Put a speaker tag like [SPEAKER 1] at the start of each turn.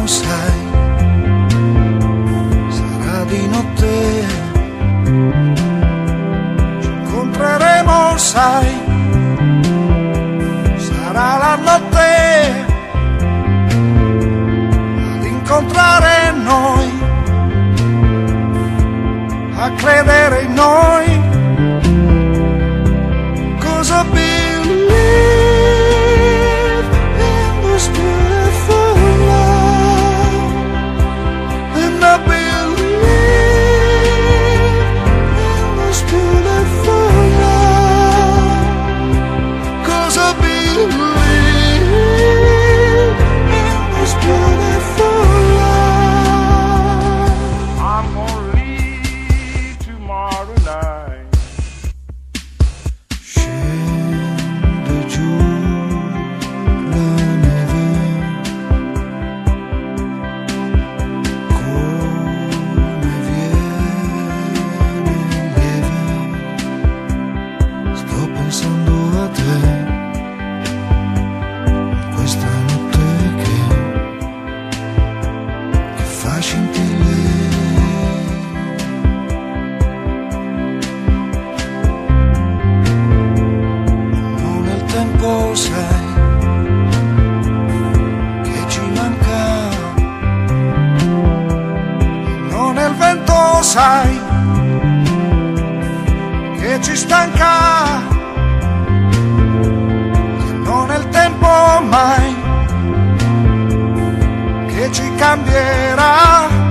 [SPEAKER 1] sai, sarà di notte, ci incontreremo, sai, sarà la notte ad incontrare noi, a credere in noi. Cosa believe in this beautiful love, and I believe in this beautiful love. Cosa believe in this beautiful love. I'm gonna leave tomorrow night. Scende giù la neve, come viene lieve. Sto pensando a te, questa notte che fa scintille. Non è il tempo, sai, che ci manca, non è il vento, sai, che ci stanca, non è il tempo mai che ci cambierà.